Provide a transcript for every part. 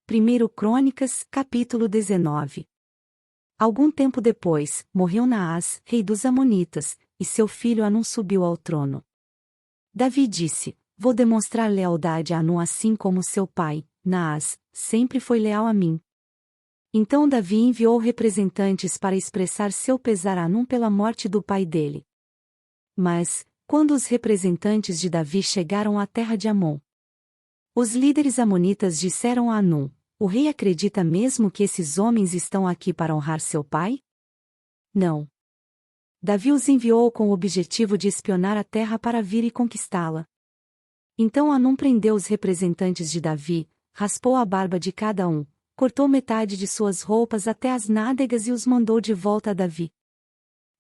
1 Crônicas, capítulo 19. Algum tempo depois, morreu Naás, rei dos Amonitas, e seu filho Hanum subiu ao trono. Davi disse: Vou demonstrar lealdade a Hanum assim como seu pai, Naás, sempre foi leal a mim. Então Davi enviou representantes para expressar seu pesar a Hanum pela morte do pai dele. Mas, quando os representantes de Davi chegaram à terra de Amon, os líderes amonitas disseram a Hanum: O rei acredita mesmo que esses homens estão aqui para honrar seu pai? Não. Davi os enviou com o objetivo de espionar a terra para vir e conquistá-la. Então Hanum prendeu os representantes de Davi, raspou a barba de cada um, cortou metade de suas roupas até as nádegas e os mandou de volta a Davi.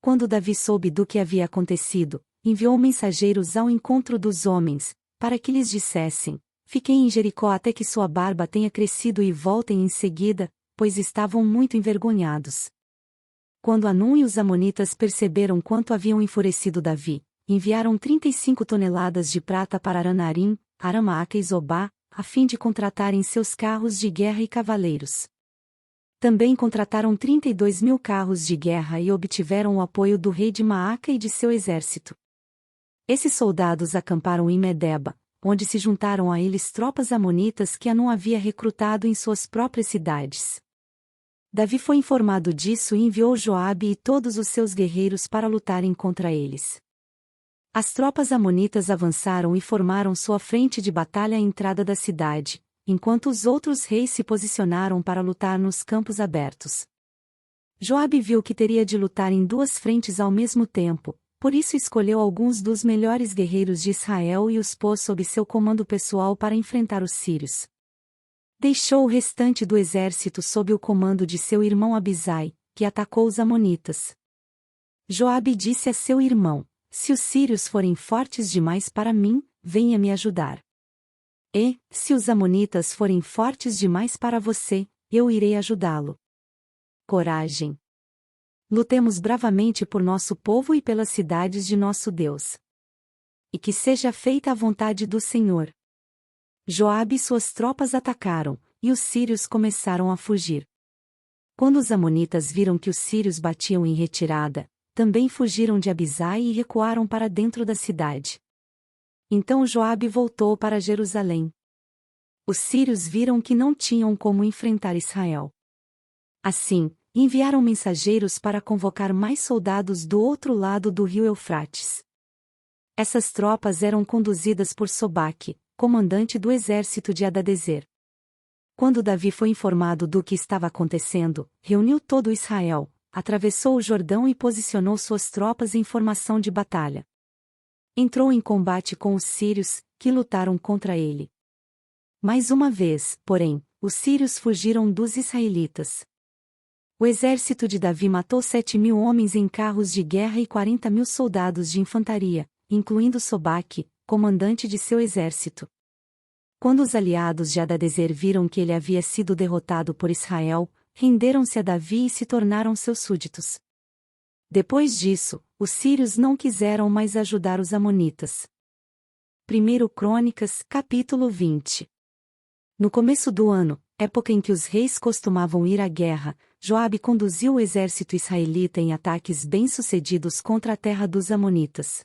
Quando Davi soube do que havia acontecido, enviou mensageiros ao encontro dos homens, para que lhes dissessem: Fiquem em Jericó até que sua barba tenha crescido e voltem em seguida, pois estavam muito envergonhados. Quando Hanum e os amonitas perceberam quanto haviam enfurecido Davi, enviaram 35 toneladas de prata para Aranarim, Aramaaca e Zobá, a fim de contratarem seus carros de guerra e cavaleiros. Também contrataram 32.000 carros de guerra e obtiveram o apoio do rei de Maaca e de seu exército. Esses soldados acamparam em Medeba, onde se juntaram a eles tropas amonitas que Hanum havia recrutado em suas próprias cidades. Davi foi informado disso e enviou Joabe e todos os seus guerreiros para lutarem contra eles. As tropas amonitas avançaram e formaram sua frente de batalha à entrada da cidade, enquanto os outros reis se posicionaram para lutar nos campos abertos. Joabe viu que teria de lutar em duas frentes ao mesmo tempo, por isso escolheu alguns dos melhores guerreiros de Israel e os pôs sob seu comando pessoal para enfrentar os sírios. Deixou o restante do exército sob o comando de seu irmão Abisai, que atacou os amonitas. Joabe disse a seu irmão: Se os sírios forem fortes demais para mim, venha me ajudar. E, se os amonitas forem fortes demais para você, eu irei ajudá-lo. Coragem! Lutemos bravamente por nosso povo e pelas cidades de nosso Deus. E que seja feita a vontade do Senhor. Joabe e suas tropas atacaram, e os sírios começaram a fugir. Quando os amonitas viram que os sírios batiam em retirada, também fugiram de Abisai e recuaram para dentro da cidade. Então Joabe voltou para Jerusalém. Os sírios viram que não tinham como enfrentar Israel. Assim, enviaram mensageiros para convocar mais soldados do outro lado do rio Eufrates. Essas tropas eram conduzidas por Sobaque, comandante do exército de Hadadezer. Quando Davi foi informado do que estava acontecendo, reuniu todo Israel, atravessou o Jordão e posicionou suas tropas em formação de batalha. Entrou em combate com os sírios, que lutaram contra ele. Mais uma vez, porém, os sírios fugiram dos israelitas. O exército de Davi matou 7.000 homens em carros de guerra e 40.000 soldados de infantaria, incluindo Sobaque, comandante de seu exército. Quando os aliados de Hadadezer viram que ele havia sido derrotado por Israel, renderam-se a Davi e se tornaram seus súditos. Depois disso, os sírios não quiseram mais ajudar os amonitas. 1 Crônicas, capítulo 20. No começo do ano, época em que os reis costumavam ir à guerra, Joabe conduziu o exército israelita em ataques bem-sucedidos contra a terra dos amonitas.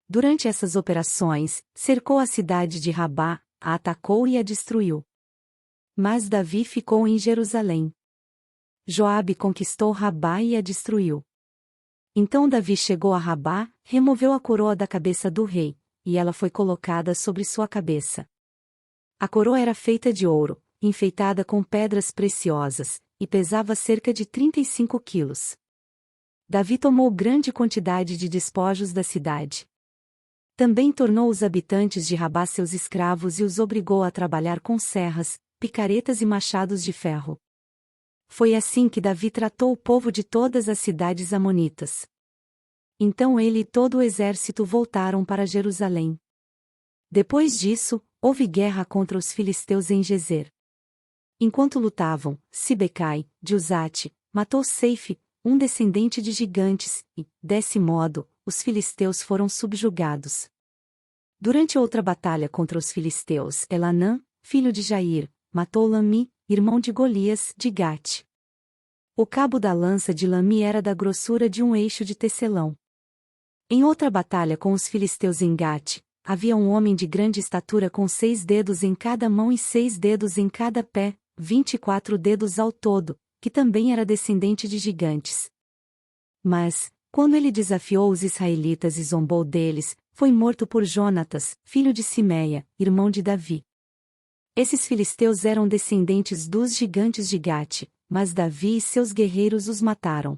Durante essas operações, cercou a cidade de Rabá, a atacou e a destruiu. Mas Davi ficou em Jerusalém. Joabe conquistou Rabá e a destruiu. Então Davi chegou a Rabá, removeu a coroa da cabeça do rei, e ela foi colocada sobre sua cabeça. A coroa era feita de ouro, enfeitada com pedras preciosas, e pesava cerca de 35 quilos. Davi tomou grande quantidade de despojos da cidade. Também tornou os habitantes de Rabá seus escravos e os obrigou a trabalhar com serras, picaretas e machados de ferro. Foi assim que Davi tratou o povo de todas as cidades amonitas. Então ele e todo o exército voltaram para Jerusalém. Depois disso, houve guerra contra os filisteus em Gezer. Enquanto lutavam, Sibecai, de Uzate, matou Seife, um descendente de gigantes, e, desse modo, os filisteus foram subjugados. Durante outra batalha contra os filisteus, Elanã, filho de Jair, matou Lami, irmão de Golias, de Gate. O cabo da lança de Lami era da grossura de um eixo de tecelão. Em outra batalha com os filisteus em Gate, havia um homem de grande estatura com 6 dedos em cada mão e 6 dedos em cada pé, 24 dedos ao todo, que também era descendente de gigantes. Mas, quando ele desafiou os israelitas e zombou deles, foi morto por Jonatas, filho de Simeia, irmão de Davi. Esses filisteus eram descendentes dos gigantes de Gate, mas Davi e seus guerreiros os mataram.